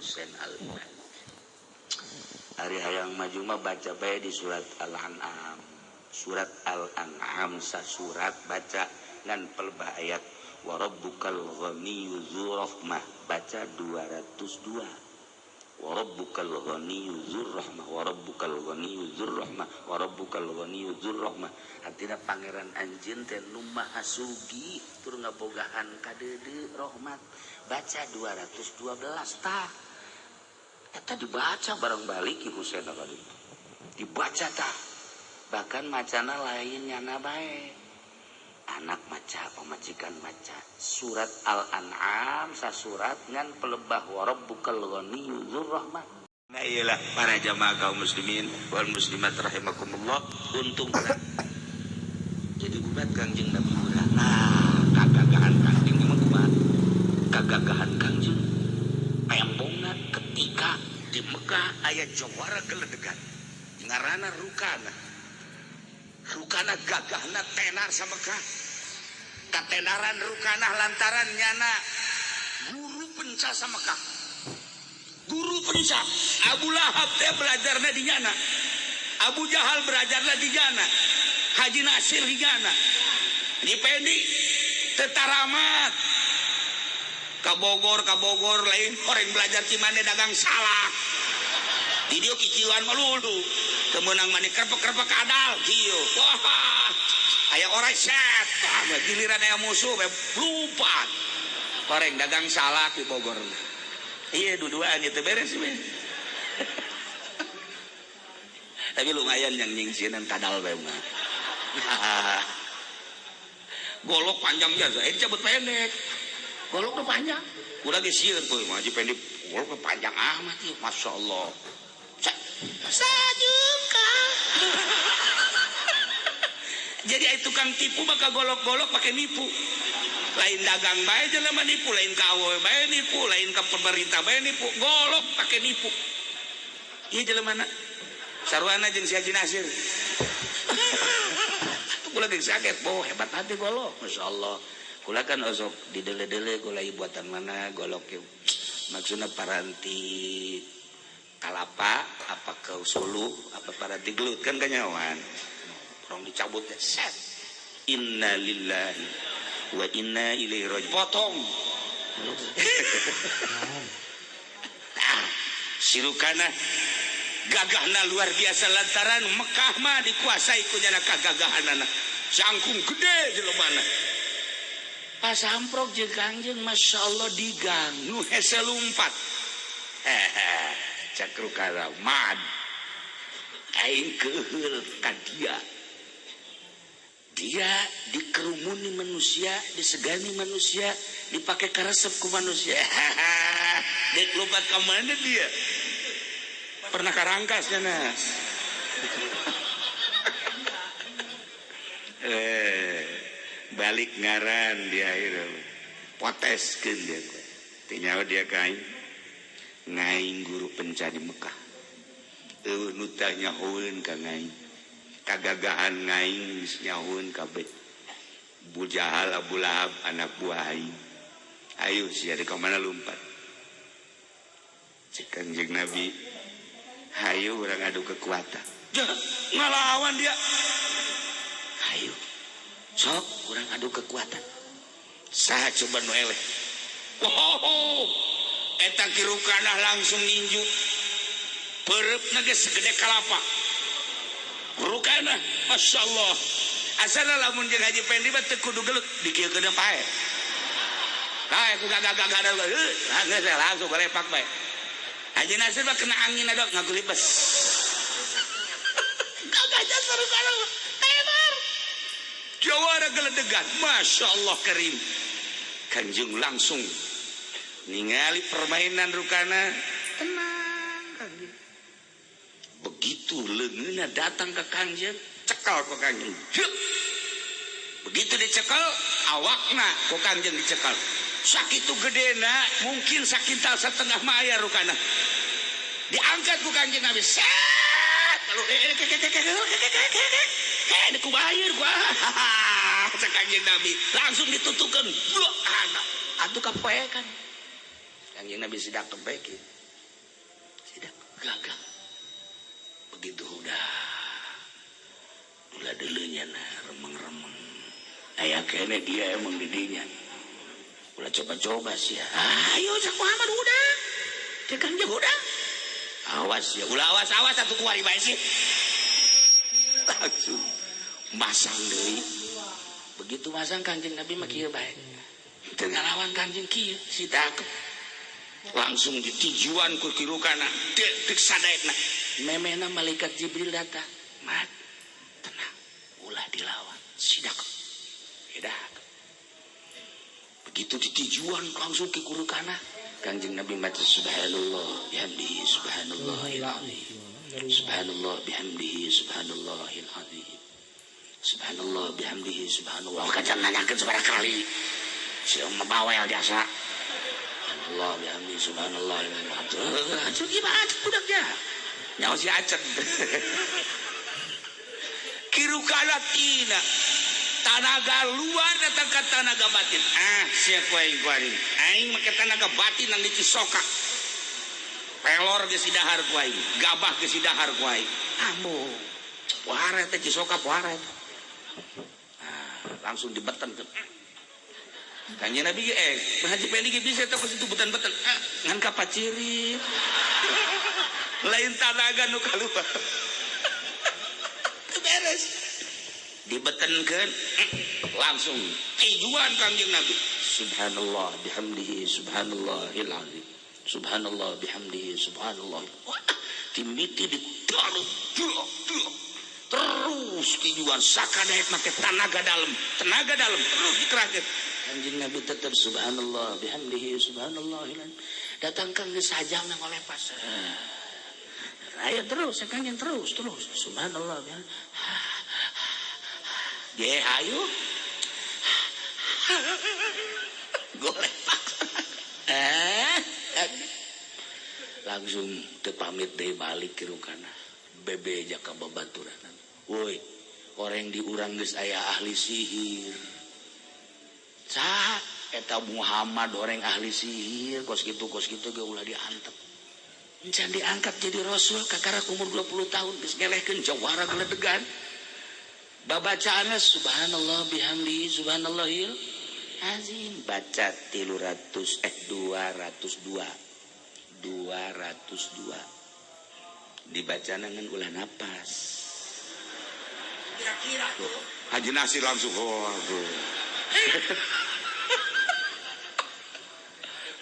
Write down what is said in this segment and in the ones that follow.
Husain Al-Imam. Ari hayang maju mah baca bae di surat Al-An'am. Surat Al-An'am sasurat baca ngan pelebah ayat wa rabbukal ghaniyyu dzur rahmah baca 202. Wa rabbukal ghaniyyu dzur rahmah wa rabbukal ghaniyyu dzur rahmah wa rabbukal ghaniyyu dzur rahmah. Artina pangeran anjeun teh nu maha sugih tur ngabogaan kadede rahmat. Baca 212 tah. Eta dibaca bareng balik Ki Husain tadi. Dibaca tah. Bahkan macana lain nyana bae. Anak maca, pamajikan maca. Surat Al-An'am sasurat ngan pelebah wa rabbukal ghaniyyu dzur rahmah. Nah iyalah para jamaah kaum muslimin wal muslimat rahimakumullah untung jadi umat Kangjeng Nabi urang. Nah, kagagahan Kangjeng mah kumaha? Kagagahan Kangjeng pembongna ketika di Mekah aya jawara geledegan ngaranna Rukana gagahna tenar sa Mekah katenaran Rukana lantaran nyana guru penca sa Mekah guru penca Abu Lahab teh belajarna di nyana Abu Jahal belajarna di nyana Haji Nasir di nyana di Pendi tetaramat Kabogor lain orang belajar cimane dagang salak di dia kiciuan melulu kemenang mani kerpek kadal kieu wah aya orang set giliran aya musuh lupa orang dagang salak di Bogor iya duduan itu beres sih tapi lumayan yang nyingsinan kadal bae mah golok panjang biasa cabut pendek golok tuh panjang udah gesieun tuh Haji Pendek golok panjang amat ya Masya Allah sajuka jadi itu tukang tipu maka golok-golok pakai nipu lain dagang bae jelema nipu lain kawe bae nipu lain ke pemerintah bae nipu golok pakai nipu iya jelema na sarwana jeung si Haji Nasir kula geus sakit hebat hati golok Masya Allah kula kan osok didele-dele kula buatan mana golok maksudnya paranti kalapa apa ke sulu apa paranti gelut kan kanyawan orang dicabut set inna lillahi wa inna ilaihi raji'un potong nah si Rukana gagahna luar biasa lantaran Mekah mah dikuasai ku nyana kagagahanana jangkung gede jelebana pas samprok jeung Kangjeng Masya Allah digang nu hese lumpat cak Rukana mad aing keheul ka dia dikerumuni manusia disegani manusia dipakai karesep ku manusia dek lompat ka mana dia pernah karangkas Nas balik ngaran dia itu poteskeun dia tinyawa dia kain ngaing guru penca di Mekah nu teh nyahoeun ka ngaing kagagahan ngaing geus nyahoeun kabeh Abu Jahal Abu Lahab anak buah aing ayo sia di ka mana lompat cek Kangjeng Nabi hayu urang adu kekuatan ngalawan dia hayu sok urang adu kekuatan saha coba nu eleh eta Ki Rukana langsung ninju pereupna geus segede kalapa Rukana Masya Allah asana lamun jeung Haji Pendi mah teu kudu gelut dikieukeun pae kae ku gagah-gagah langsung lepak bae Haji Nasir mah kena angin ada ngagulibes gagahnya seru kana tenar jawara geledegan Masya Allah Karim Kanjeng langsung ningali permainan Rukana tenang Kanjeng begitu leungeunna datang ke Kanjeng cekal ke Kanjeng begitu dicekal awakna ku Kanjeng dicekal sakitu gedena mungkin sakintal setengah maya Rukana diangkat ku Kanjeng Nabi set lalu dikubayar gua cek Kanjeng Nabi langsung ditutukan anak atuh kapoekan Kanjeng Nabi sidak kebeki gagah. Begitu udah ulah dulunya remeng-remeng. Aya kene dia emang didinya. Ulah coba-coba sih ya. Ayo Cak Muhammad udah. Tekan je udah. Awas ya, ulah awas atuh kuari bae sih. Langsung masang deui. Begitu masang Kanjeng Nabi mah kieu bae. Teu ngalawan Kanjeng kieu si dakep. Langsung ditijuan ku kirukana. Deuk sadaekna. Memena malaikat Jibril datang. Mat, tenang. Ulah dilawan. Si dakep. Edah. Begitu ditijuan langsung ke kurukana. Kanjeng Nabi maca subhanallah bihamdihi subhanallahil azim. Subhanallah bihamdihi subhanallahil azim. Subhanallah bihamdihi subhanallah. Kacan nanyakeun sabaraha kali. Sia mah bawel biasa. Subhanallah bihamdihi subhanallah. Atuh gimana budak ja. Nyawa si acen. Kirukana tina. Tanaga luar datang ke tanaga batin. Siapa yang kuaring? Aing make tanaga batin nang dikisoka. Pelor ge sidahar ku aing, gabah ge sidahar ku aing. Amu. Pohara teh cisoka pohara. Langsung dibeten tuh. Kanjeng Nabi ge Haji Pendi ge bisa teh kudu beten-beten. Ngan kapacirit. Lain tanaga nu kaluar. Beres. Dibetenkeun langsung tijuan Kanjeng Nabi subhanallah bihamdihi subhanallahil azim subhanallah bihamdihi subhanallah timiti ditaruh terus tijuan sakadaek make tenaga dalam terus dikerahkeun Kanjeng Nabi tetap subhanallah bihamdihi subhanallahil azim datangkan geus sajam nang oleh pas aya terus Kanjeng terus subhanallah bihamdihi ye ayo golek langsung tepamit deui balik ke rukana bebe jaka babaturan woi orang di urang geus aya ahli sihir cah eta Muhammad orang ahli sihir kos gitu ge ulah diantep encan diangkat jadi rasul kakara umur 20 tahun geus ngelehkeun jawara geledegan bacaannya subhanallah bihamdihi subhanallahil azim baca 202 dibaca dengan ulah napas kira-kira tuh Haji Nasir langsung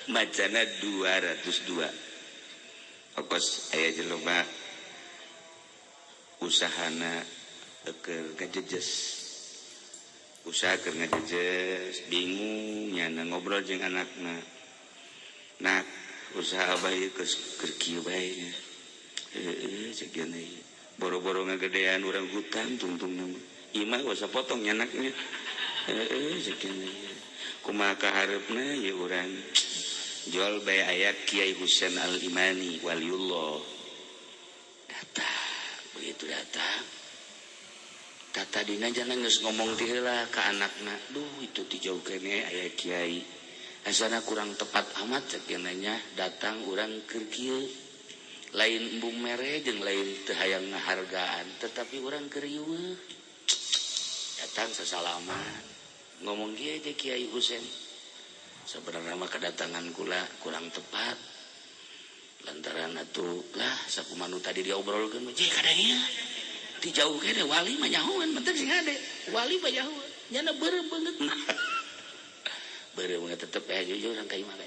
bacana 202 okos aya jelema usahana kejejes usaha keur ngajejes bingung nyana ngobrol jeung anakna nak usaha bae keur kieu bae cek gini boro-boro ngagedean urang hutan tungtung nama imah usah potong nyanaknya cek gini kumaha kaharepna ya urang jual bae ayat Kiai Husain Al-Imani waliullah datang begitu datang tata dina jangan geus ngomong ti heula ka anakna duh itu dijauh kene aya kiai asana kurang tepat amat cek nya datang urang keur kieu lain embung mere jeung lain teu hayang ngahargaan tetapi urang keur riweuh datang sasalaman ngomong kieu teh Kiai Husain sabenerna mah kedatangan kula kurang tepat lantaran atuh lah sakumaha nu tadi diobrolkeun je kadanya ti jauh kene wali mah nyahoan penting sing ade wali mah nyahoan nyana beureuh banget beureuh tetep jujur sang ka imah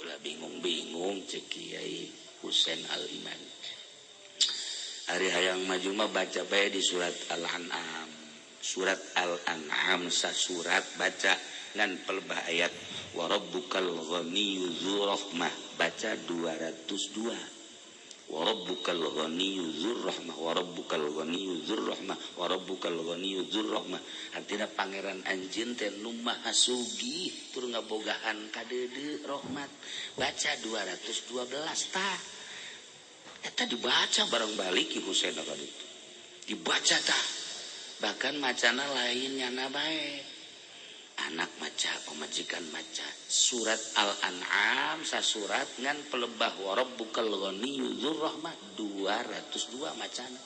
ulah bingung cek Kiai Husain Al-Iman ari hayang maju mah baca bae di surat Al-An'am sasurat baca ngan pelbah ayat wa rabbukal ghaniyyu dzur rahmah baca 202 wa rabbukal ghaniyyu dzur rahmah wa rabbukal ghaniyyu dzur rahmah wa rabbukal ghaniyyu dzur rahmah artina pangeran anjeun teh nu maha sugih tur ngabogaan kadeudeu rahmat baca 212 tah eta dibaca bareng balik Ki Husain ka ditu dibaca tah bahkan macana lain nyana bae anak maca pamajikan maca surat Al-An'am An'am sasurat ngan pelebah wa rabbukal ghaniyyu dzur rahmah 202 macana.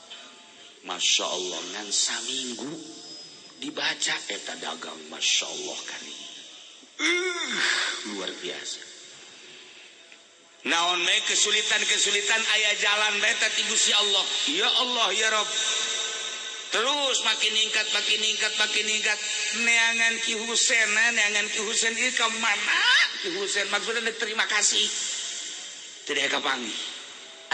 Masya Allah ngan saminggu dibaca eta dagang Masya Allah kali luar biasa. Naon bae kesulitan aya jalan bae ti Gusti Allah. Ya Allah ya Rabb. Terus makin ningkat neangan Ki Husein ieu ka mana? Ki Husein maksudna terima kasih. Teu daya kapanggih.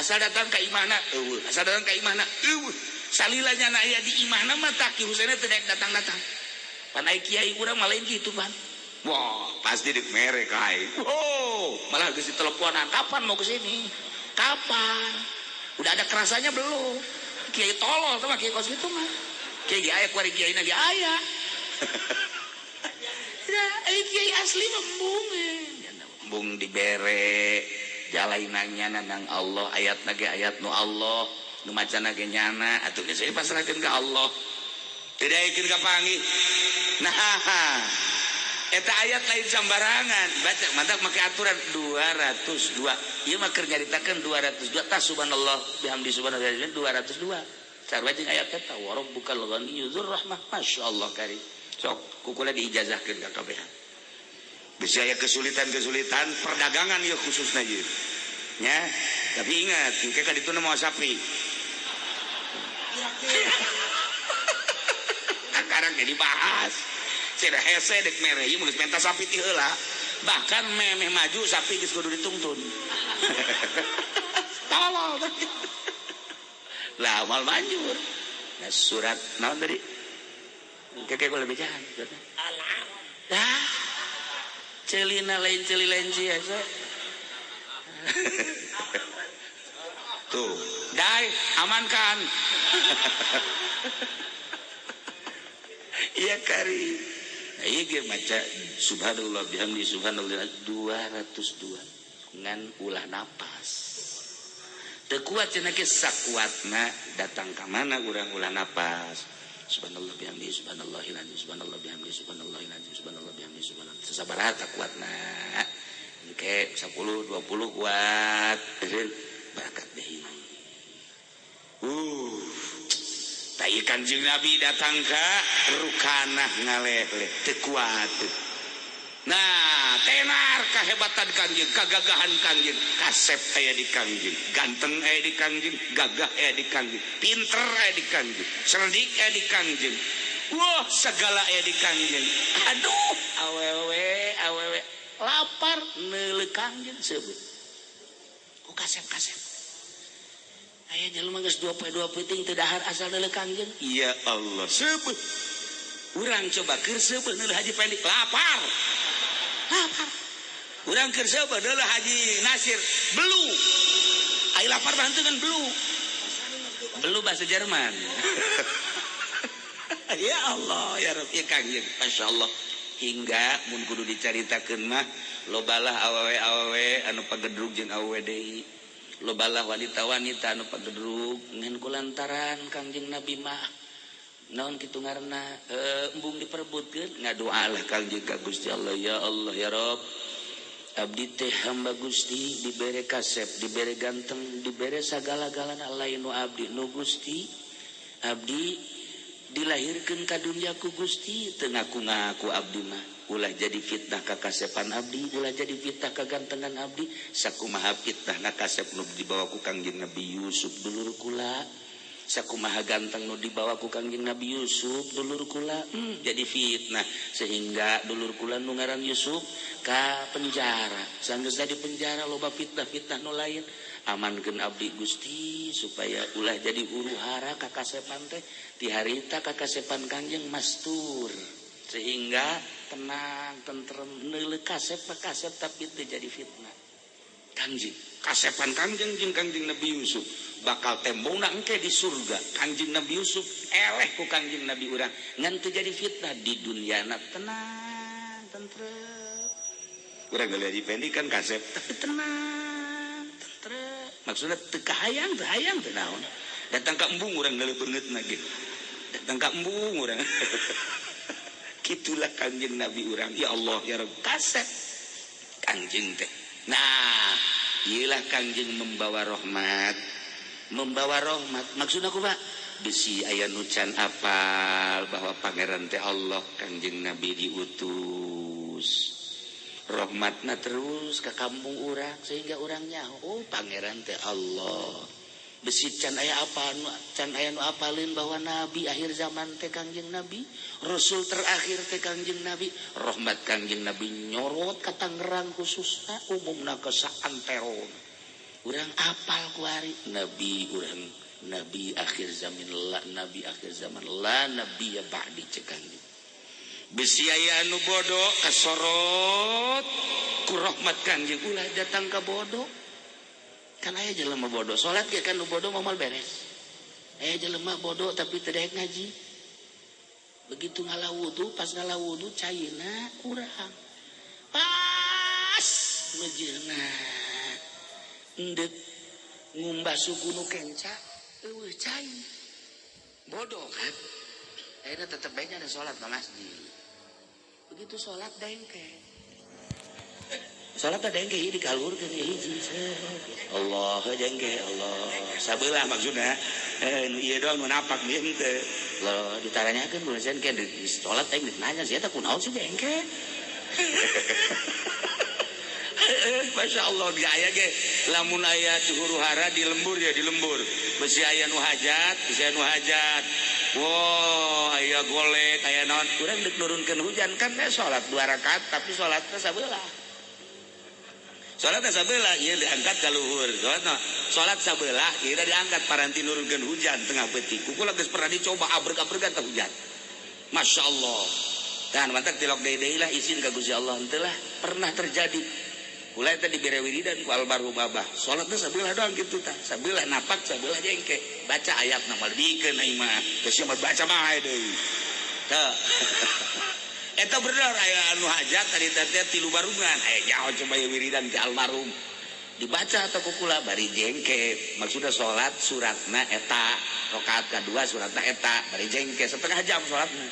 Asal datang ka imahna eueuh, asal datang ka imahna eueuh. Salilanya na aya di imahna mah tak Ki Husein teu daek datang-datang. Pan aya kiai urang mah lain kitu pan. Wah, pasti dek mere kai. Wow, malah geus diteleponan, kapan mau ke sini? Kapan? Udah ada kerasanya belum? Kiai tolol sama kiai kos gitu mah. Kiai aya kuari kiai na ge aya. Ya, kiai asli embung. Embung dibere, jalainannya nang Allah, ayatna ge ayat nu Allah, nu macana ge nyana, atuh geus dipasrahkeun ka Allah. Teu daekeun ka panggih. Nah, eta ayat lain sambarangan baca mantap make aturan 202 ieu mah keur nyaritakeun 202 tah subhanallah bihamdi subhanallah 202 sarua jeung ayat eta wa rabbukal ghaniyyu dzur rahmah masyaallah karim sok kukula diijazahkeun ka kabeh bisa aya kesulitan perdagangan ieu khususna ieu nya tapi ingat engke ka ditu mah sapi sekarang jadi bahas cina hese dek mere ieu geus menta sapi ti heula bahkan memeh maju sapi geus kudu ditungtun tolol lah mal manjur nah surat naon tadi kakek gua lebih jahan alam dah celina lain celi lain sia tuh dai amankan iya kari iya ge maca subhanallah bihamdi subhanallah 202 ngan ulah napas teu kuat cenah ge sakuatna datang ka mana urang ulah napas subhanallah bihamdi subhanallahil azim subhanallah bihamdi subhanallahil azim subhanallah bihamdi subhanallah sabaraha tak kuatna engke 10 20 kuat barakat deui tai Kanjeng Nabi datang ke rukanah ngaleleh teu kuat. Nah, tenar kahebatan Kanjeng, kagagahan Kanjeng, kasep aya di Kanjeng, ganteng aya di Kanjeng, gagah aya di Kanjeng, pinter aya di Kanjeng, cerdik aya di Kanjeng. Wah, segala aya di Kanjeng. Aduh, awewe lapar neuleuh Kanjeng seubeuh. Ku kasep-kasep. Aya jelema geus 2 peuting teu dahar asal neuleuh Kanjeng. Ya Allah, seubeuh. Urang coba keur seubeuh neuleuh Haji Pendi lapar. Urang keur seubeuh neuleuh Haji Nasir belu. Ai lapar bantengan belu. Belu bahasa Jerman. Ya Allah, ya Rabb, ya Kanjeng. Masyaallah. Hingga mun kudu dicaritakeun mah lobalah awewe anu pagedrug jeung awewe deui. Lobalah wanita-wanita anu pagedrug ngan kulantaran Kanjeng Nabi mah naon kitu ngaranna embung diperebutkeun ngadoalah Kanjeng ka Gusti Allah ya Allah ya Rabb abdi teh hamba Gusti dibere kasep dibere ganteng dibere sagala-galana lain nu abdi nu Gusti abdi dilahirkeun ka dunya ku Gusti teu ngaku-ngaku abdi mah ulah jadi fitnah ka kasepan abdi ulah jadi fitnah ka gantengan abdi sakumaha fitnah na kasep nu dibawa ku Kangjeng Nabi Yusuf dulur kula sakumaha ganteng nu dibawa ku Kangjeng Nabi Yusuf dulur kula jadi fitnah sehingga dulur kula nu ngaran Yusuf ka penjara sanggeus di penjara loba fitnah-fitnah nu lain amankeun abdi Gusti supaya ulah jadi huru-hara ka kasepan teh ti harita ka kasepan Kangjeng mastur sehingga tenang tentrem neuleuh kasep tapi teu jadi fitnah Kangjeng kasepan Kangjeng jeung Kangjeng Nabi Yusuf bakal tembongna engke di surga Kangjeng Nabi Yusuf eleh ku Kangjeng Nabi urang ngan teu jadi fitnah di dunyana tenang tentrem urang geuleuh Haji Pendi kan kasep tapi tenang tentrem maksudna teu kahayang teu naon datang ka embung urang geuleuh beungeutna ge datang ka embung urang kitulah Kanjeng Nabi urang ya Allah ya Rabb kasep Kanjeng teh Nah iyalah Kangjeng membawa rahmat maksud aku Pak besi aya nucan apal bahwa pangeran teh Allah Kangjeng Nabi diutus rahmatna terus ke kampung urang sehingga orangnya pangeran teh Allah besi can aya apa can aya nu apalin bahwa Nabi akhir zaman teh Kangjeng Nabi Rasul terakhir teh Kangjeng Nabi rahmat Kangjeng Nabi nyorot ka Tangerang khususna umumna ke saantero urang apal ku ari Nabi urang Nabi akhir zaman la Nabi akhir zaman la Nabi ya ba'di cekang besi aya anu bodoh kasorot ku rahmat Kangjeng ulah datang ka bodoh kan aya jelema bodoh salat ge kan nu bodoh moal beres aya jelema bodoh tapi teu daek ngaji begitu ngalah wudu pas ngalah wudu cairna kurang pas mejirna endek ngumbah suku nu kenca eueuh cair bodoh kan akhirnya tetep baiknya ada salat di masjid begitu salat dengke salat dengke di kalurkeun hiji Allah dengke Allah sabelah maksudna ieu doang nu napak dieu teh lo ditaranyakeun bulan ke salat teh nanya sia teh kunaon sih dengke Masya Allah di aya ge lamun aya huru hara di lembur ya di lembur besi aya nu hajat besi aya nu hajat wow aya golek aya naon urang deuk nurunkeun hujan kan salat 2 rakaat tapi salatna sabelah ieu diangkat ka luhur salat sabelah ieu diangkat paranti nurunkeun hujan tengah peuting kukula geus pernah dicoba abrek-abregan teh hujan Masya Allah dan mantak tilok deui lah izin ka Gusti Allah henteu lah pernah terjadi mulai tadi dibere wiridan ku almarhum Abah salatna sabelah doang kitu tah sabelah napak sabelah jengke baca ayat nama dikeun aing mah geus mah baca mah deui teu eta bener aya anu hajat tadi teh 3 barungan aya nyaho coba wiridan ti almarhum dibaca atau kukula bari jengke maksudna salat suratna eta rakaat kadua suratna eta bari jengke setengah jam salatna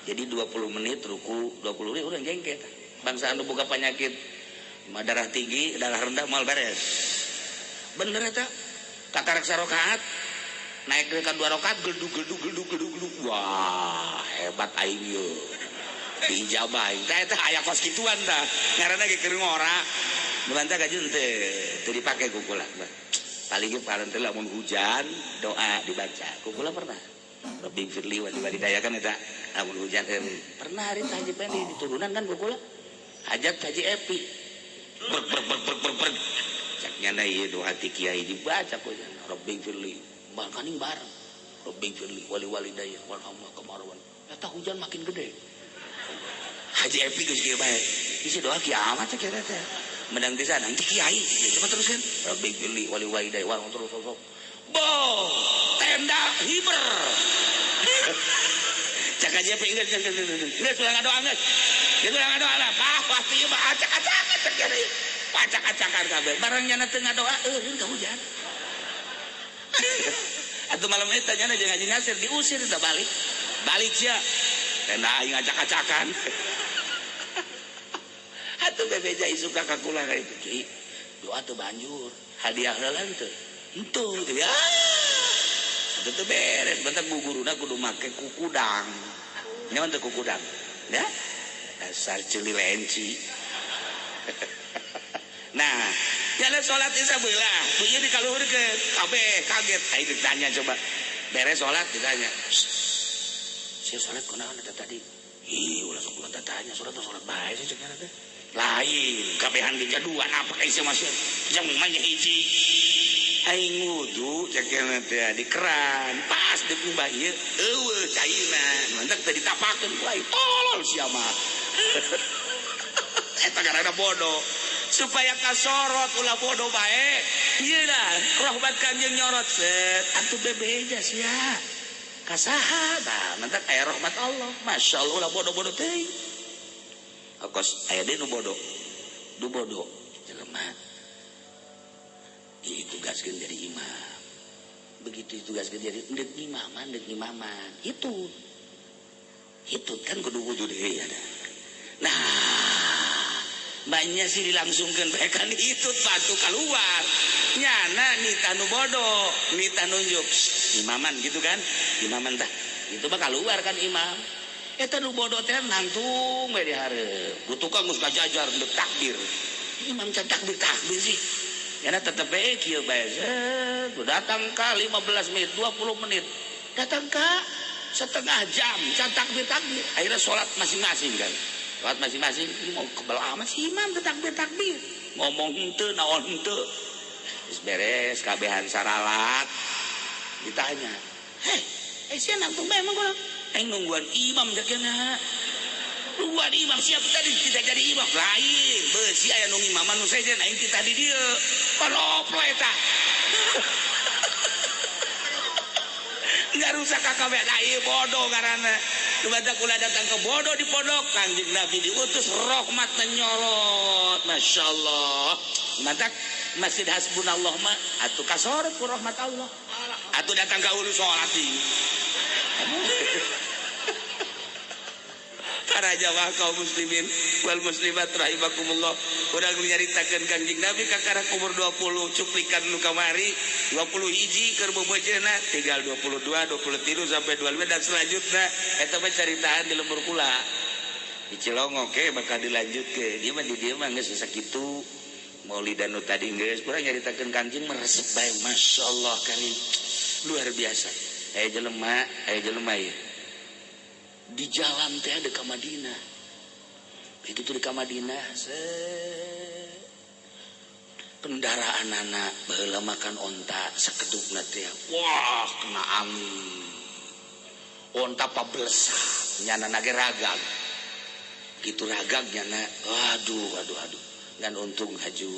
jadi 20 menit ruku 20 menit urang jengke tah bangsa anu boga penyakit darah tinggi, darah rendah mal beres. Bener eta. Kata reksa rakaat naik ke 2 rakaat gelduk. Wah, hebat aing yo. Diijabah. Tah eta aya kos kituan tah. Ngaranna ge keur ngora. Mulan teh gajeun teu dipake kukula. Paling ge paran teh lamun hujan doa dibaca. Kukula pernah. Rabbi firli wa liwalidayakan eta lamun hujan pernah hari haji pendek di turunan kan kukula. Hajat haji epi. Ber caknya na ieu doa ti kiai dibaca ku Rabbi firli bakaning bareng Rabbi firli wali walidayah warhamna kamarwan eta hujan makin gede haji epi geus kieu bae isi doa kiamat cek eta teh menang di sana ti kiai coba teruskeun Rabbi firli wali walidayah warhamna terus boh tenda hiber cak aja epi geus ulah ngadoa geus itu yang doa lah, pasti mah acak-acakan terjadi, acak-acakan kabeh. Barangnya nanti ngadoa, enggak hujan. Atau malam ini tanya aja ngaji ngasir, diusir udah balik sia. Tenda aing acak-acakan. Atau bebeja isu kakak kula kayak itu, doa tuh banjur, hadiah lah itu, ya. Itu beres, bentar guguruna kudu make kukudang, nyaman tuh kukudang, ya. Dasar celi lenci. Nah, jalan sholat di sabelah. Punya di kaluhurkeun, kabeh kaget. Ayo ditanya coba. Beres sholat ditanya. Saya sholat kunaon eta tadi? Ih, ulah sok tanya sholat bae sih cek teh. Lain, kabehan di jaduan apa kayak sih masih. Jang manya hiji. Aing wudu cek teh di keran. Pas di kumbah ieu, eueuh cairna. Mantap teh ditapakeun ku aing tolol sia mah. Eta karena bodoh supaya kasorot ulah bodoh baik iya lah rahmat Kanjeng nyorot set antu bebeja sia kasaha tah mantap aya rahmat Allah Masya Allah ulah bodoh-bodoh teh kos aya deui nu bodoh jelema ditugaskeun jadi imam begitu ditugaskeun jadi endek imaman itu kan kudu wujud deui ada. Nah, banyak sih dilangsungkan bahkan itu batu keluar nyana nita nu bodoh nita nunjuk imaman gitu kan imaman tah itu bakal keluar kan imam eta nu bodoh teh nantung we di hareup ku tukang geus ngajajar dek takbir imam can takbir sih nyana tetep bae kieu bae datang ka 15 menit 20 menit datang ka setengah jam can takbir akhirnya sholat masing-masing kan sholat masing-masing ini mau kebelah amat si imam takbir ngomong henteu naon henteu geus beres kabehan saralat ditanya sia nangtung bae emang kurang nungguan imam jakena nungguan imam siap tadi tidak jadi imam lain beusi aya nu imaman nu sejen aing ti tadi dieu panoplo eta nggak rusak kakak ieu bodoh karena Lumadak kula datang ke bodoh di pondok Kanjeng Nabi diutus rahmat menyorot Masya Allah lumadak masjid hasbunallah mah atuh kasorot ku rahmat Allah atuh datang ke ulu sholat ini para jamaah kaum muslimin wal muslimat rahimakumullah urang nyaritakeun Kanjeng Nabi kakara umur 20 cuplikan nu kamari 20 hiji keur bobojeuna tinggal 22 23 sampai 25 dan selanjutnya eta mah caritaan di lembur kula di Cilongok bakal dilanjutkeun ieu mah di dieu mah geus sakitu maulidan nu tadi geus kurang nyaritakeun Kanjeng meresep bae masyaallah karim luar biasa aya jelema ieu di jalan teh ada ke Madinah begitu di Madinah kendaraan anak baheula makan onta sakedupna teh wah kena angin onta pablesah nyana nage ragag gitu ragag nyana aduh ngan untung haju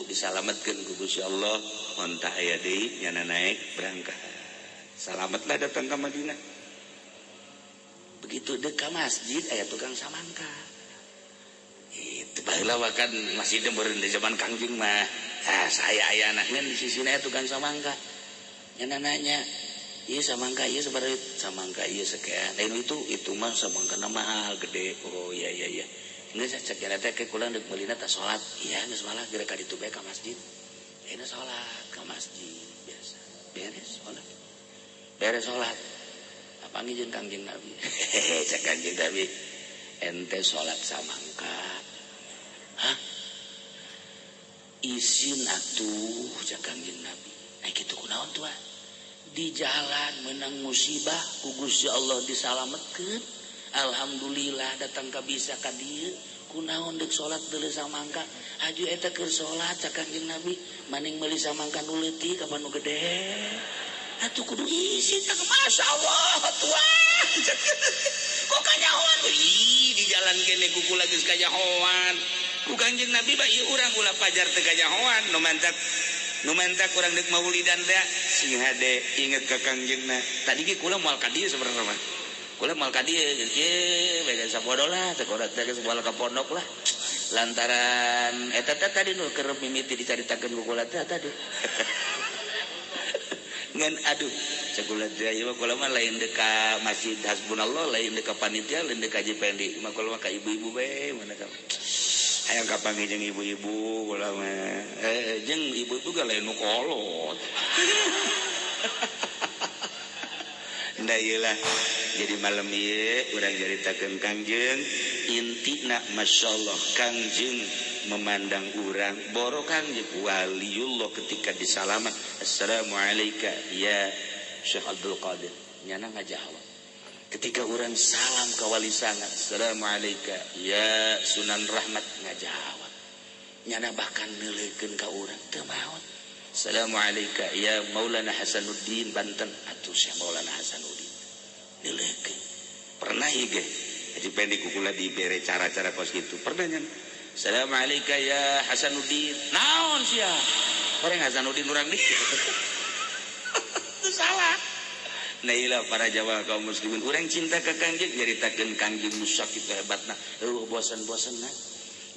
disalametkeun ku Gusti Allah onta aya deui nyana naik berangkat salametlah datang ke Madinah begitu dekat masjid aya tukang samangka itu baheula makan masih deureun di zaman Kangjeng mah saya aya anaknya di sisina tukang samangka nyana nanya ieu samangka ieu sabaraha samangka ieu sekian lain itu mah samangkana mahal gede oh iya geus cek nya teh ke kula deuk meulina teh salat iya geus malah geura ka ditu bae ka masjid ayeuna salat ka masjid biasa beres salat panggil Kanjeng Nabi cek Kanjeng Nabi ente sholat samangka hah isin atuh cek Kanjeng Nabi gitu kunaon tuh di jalan menang musibah ku Gusti Allah disalametkeun alhamdulillah datang ka bisa ka dieu kunaon deuk sholat deuleu samangka aju eta keur sholat cek Kanjeng Nabi maning meuli samangka nu leutik apa nu gede atuh kudu isi tak Masya Allah tua kok kanyahoan di jalan kene kuku lagi kanyahoan ku Kanjeng Nabi bae urang ulah pajar teu kanyahoan nu mantak urang deuk maulidan teh sing hade inget ka Kangjengna tadi ge kula moal ka dieu sabenerna mah kula moal ka dieu ye beda sapodo lah teh kodak teh geus moal ka pondok lah lantaran eta tadi nu keur mimiti dicaritakeun ku kula teh tadi ngan aduh cekula teh ieu kula mah lain dekat masjid hasbunallah lain dekat panitia lain dekat JPND mah kula mah ka ibu-ibu bae mana ka hayang kapanggih jeung ibu-ibu kula mah jeung ibu-ibu ga lain nu kolot nda ieu lah jadi malam ieu urang nyaritakeun Kangjeng intina masyaallah Kangjeng memandang urang boro Kangjeng waliullah ketika disalaman assalamualaikum ya Syekh Abdul Qadir nyana ngajawab ketika urang salam ka wali sangat assalamualaikum ya Sunan Rahmat ngajawab nyana bahkan neuleukeun ka urang teu maot assalamualaikum ya Maulana Hasanuddin Banten atuh Syekh Maulana Hasanuddin neuleukeun pernah ieu ge jadi pendek kula dibere cara-cara kos kitu pernah nyana assalamualaikum ya Hasanuddin naon sia orang Hasanuddin urang di itu salah nah ilah para jamaah kaum muslimin urang cinta ka Kangjeng nyaritakeun Kangjeng Musa kitu hebatna bosan-bosanna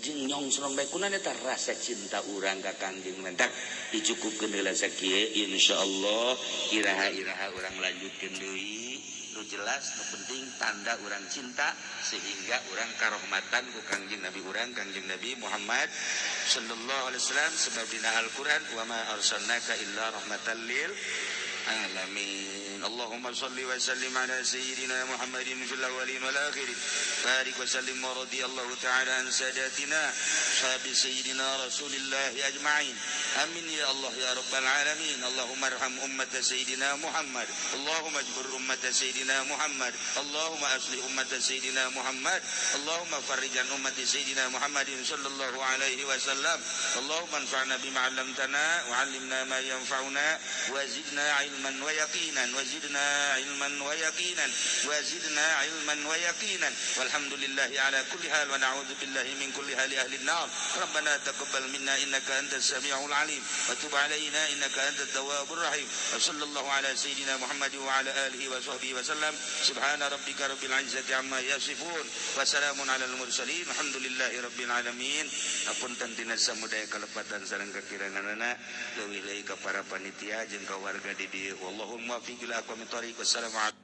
jeung nyongsrong bae kunaon eta rasa cinta urang ka Kangjeng mentak dicukupkeun heula sakieu insyaallah iraha-iraha urang lanjutkeun deui nu jelas nu penting tanda urang cinta sehingga urang karahmatan ku Kangjeng Nabi urang Kangjeng Nabi Muhammad sallallahu alaihi wasallam sebab dina Al-Qur'an wa ma arsalnaka illa rahmatan lil alamin. Allahumma shalli wa sallim ala sayyidina Muhammadin fil awwalin wal akhirin. Barik wa sallim wa radiyallahu ta'ala an sadatina sahabi sayyidina Rasulillah ajma'in. Amin ya Allah ya rabbal alamin. Allahumma arham ummat sayyidina Muhammad. Allahumma ajbur ummat sayyidina Muhammad. Allahumma aslih ummat sayyidina Muhammad. Allahumma farrijan ummat sayyidina Muhammadin sallallahu alaihi wasallam. Allahumma anfa'na bima 'allamtana wa 'allimna ma yanfa'una wa zidna ilman wa yaqinan wa zidna ilman wa yaqinan wa zidna ilman wa yaqinan walhamdulillahi ala kulli hal wa na'udzu billahi min kulli hali ahli an-nar. Rabbana taqabbal minna innaka antas samiul alim wa tub alaina innaka antat tawwabur rahim. Wa sallallahu ala sayyidina Muhammad wa ala alihi wa sahbihi wa sallam. Subhana rabbika rabbil izzati amma yasifun wa salamun alal mursalin alhamdulillahi rabbil alamin. Apunten tina samudaya kalepatan sareng kakiranganana leuwih leuwih ka para panitia jeung ka warga di dieu. Wallahul muwaffiq ila aqwamit thoriq. Wassalamu